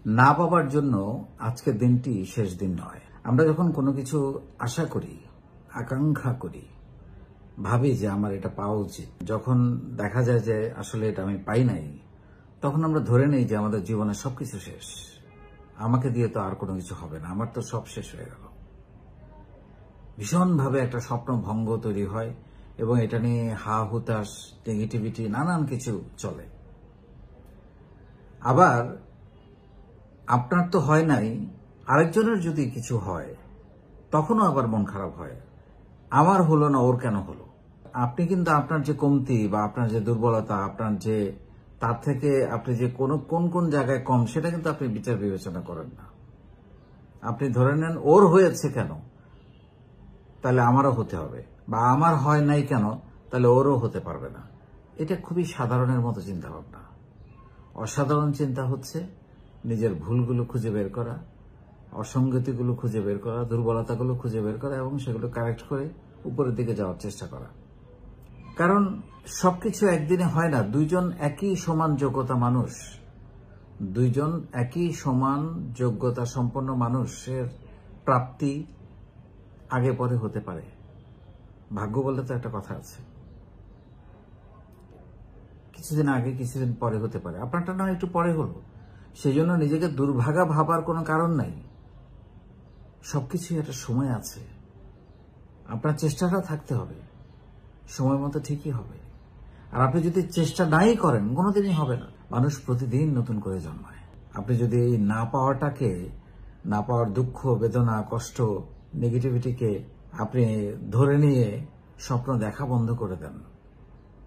না পাবার জন্য আজকের দিনটি শেষ দিন নয়। আমরা যখন কোনো কিছু আশা করি, আকাঙ্ক্ষা করি, ভাবি যে আমার এটা পাওয়া উচিত, যখন দেখা যায় যে আসলে এটা আমি পাই নাই, তখন আমরা ধরে নেই যে আমাদের জীবনে সবকিছু শেষ, আমাকে দিয়ে তো আর কোনো কিছু হবে না, আমার তো সব শেষ হয়ে গেল। ভীষণভাবে একটা স্বপ্ন ভঙ্গ তৈরি হয় এবং এটা নিয়ে হা হুতাশ, নেগেটিভিটি, নানান কিছু চলে। আবার আপনার তো হয় নাই, আরেকজনের যদি কিছু হয় তখনও আবার মন খারাপ হয়, আমার হলো না, ওর কেন হলো। আপনি কিন্তু আপনার যে কমতি বা আপনার যে দুর্বলতা, আপনার যে তার থেকে আপনি যে কোন কোন জায়গায় কম, সেটা কিন্তু আপনি বিচার বিবেচনা করেন না। আপনি ধরে নেন ওর হয়েছে কেন, তাহলে আমারও হতে হবে, বা আমার হয় নাই কেন, তাহলে ওরও হতে পারবে না। এটা খুবই সাধারণের মতো চিন্তা ভাবনা। অসাধারণ চিন্তা হচ্ছে নিজের ভুলগুলো খুঁজে বের করা, অসঙ্গতিগুলো খুঁজে বের করা, দুর্বলতাগুলো খুঁজে বের করা এবং সেগুলো কারেক্ট করে উপরের দিকে যাওয়ার চেষ্টা করা। কারণ সবকিছু একদিনে হয় না। দুইজন একই সমান যোগ্যতা মানুষ, দুইজন একই সমান যোগ্যতা সম্পন্ন মানুষের প্রাপ্তি আগে পরে হতে পারে। ভাগ্য বলে তো একটা কথা আছে, কিছুদিন আগে কিছুদিন পরে হতে পারে। আপনারটা না একটু পরে হলো, সেই জন্য নিজেকে দুর্ভাগা ভাবার কোনো কারণ নাই। সবকিছুই একটা সময় আছে, আপনার চেষ্টাটা থাকতে হবে, সময় মতো ঠিকই হবে। আর আপনি যদি চেষ্টা নাই করেন, কোনোদিনই হবে না। মানুষ প্রতিদিন নতুন করে জন্মায়। আপনি যদি এই না পাওয়াটাকে, না পাওয়ার দুঃখ, বেদনা, কষ্ট, নেগেটিভিটিকে আপনি ধরে নিয়ে স্বপ্ন দেখা বন্ধ করে দেন,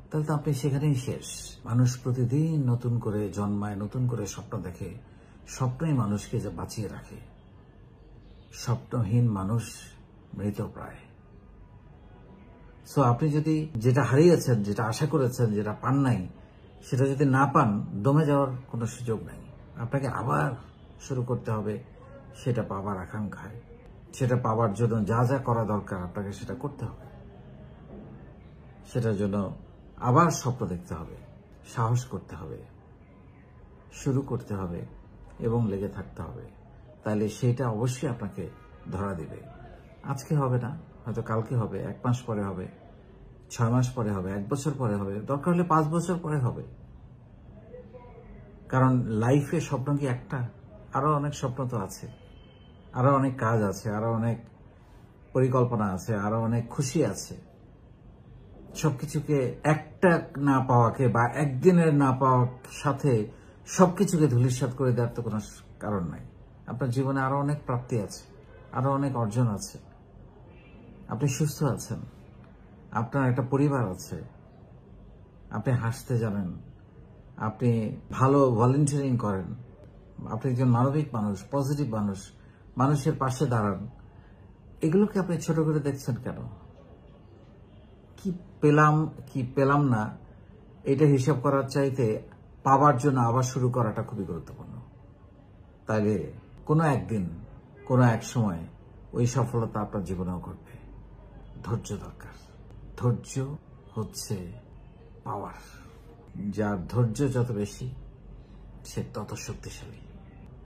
তাহলে তো আপনি সেখানেই শেষ। মানুষ প্রতিদিন নতুন করে জন্মায়, নতুন করে স্বপ্ন দেখে। স্বপ্নই মানুষকে যে বাঁচিয়ে রাখে। স্বপ্নহীন মানুষ মৃতপ্রায়। সো আপনি যদি যেটা হারিয়েছেন, যেটা আশা করেছেন, যেটা পান নাই, সেটা যদি না পান, দমে যাওয়ার কোনো সুযোগ নাই। আপনাকে আবার শুরু করতে হবে সেটা পাবার আকাঙ্ক্ষায়। সেটা পাবার জন্য যা যা করা দরকার আপনাকে সেটা করতে হবে। সেটার জন্য আবার স্বপ্ন দেখতে হবে, সাহস করতে হবে, শুরু করতে হবে এবং লেগে থাকতে হবে। তাহলে সেটা অবশ্যই আপনাকে ধরা দিবে। আজকে হবে না, হয়তো কালকে হবে, 1 মাস পরে হবে, 6 মাস পরে হবে, 1 বছর পরে হবে, দরকার হলে 5 বছর পরে হবে। কারণ লাইফে স্বপ্ন কি একটা? আরো অনেক স্বপ্ন তো আছে, আরো অনেক কাজ আছে, আরো অনেক পরিকল্পনা আছে, আরো অনেক খুশি আছে। সবকিছুকে একটা না পাওয়াকে বা একদিনের না পাওয়ার সাথে সবকিছুকে ধূলিসাৎ করে দেওয়ার তো কোনো কারণ নাই। আপনার জীবনে আরো অনেক প্রাপ্তি আছে, আরো অনেক অর্জন আছে। আপনি সুস্থ আছেন, আপনার একটা পরিবার আছে, আপনি হাসতে জানেন, আপনি ভালো ভলেন্টিয়ারিং করেন, আপনি একজন মানবিক মানুষ, পজিটিভ মানুষ, মানুষের পাশে দাঁড়ান। এগুলোকে আপনি ছোট করে দেখছেন কেন? কি পেলাম কি পেলাম না, এটা হিসাব করার চাইতে পাবার জন্য আবার শুরু করাটা খুবই গুরুত্বপূর্ণ। তাইলে কোনো একদিন, কোনো এক সময় ওই সফলতা আপনার জীবনেও ঘটবে। ধৈর্য দরকার। ধৈর্য হচ্ছে পাওয়ার। যার ধৈর্য যত বেশি, সে তত শক্তিশালী।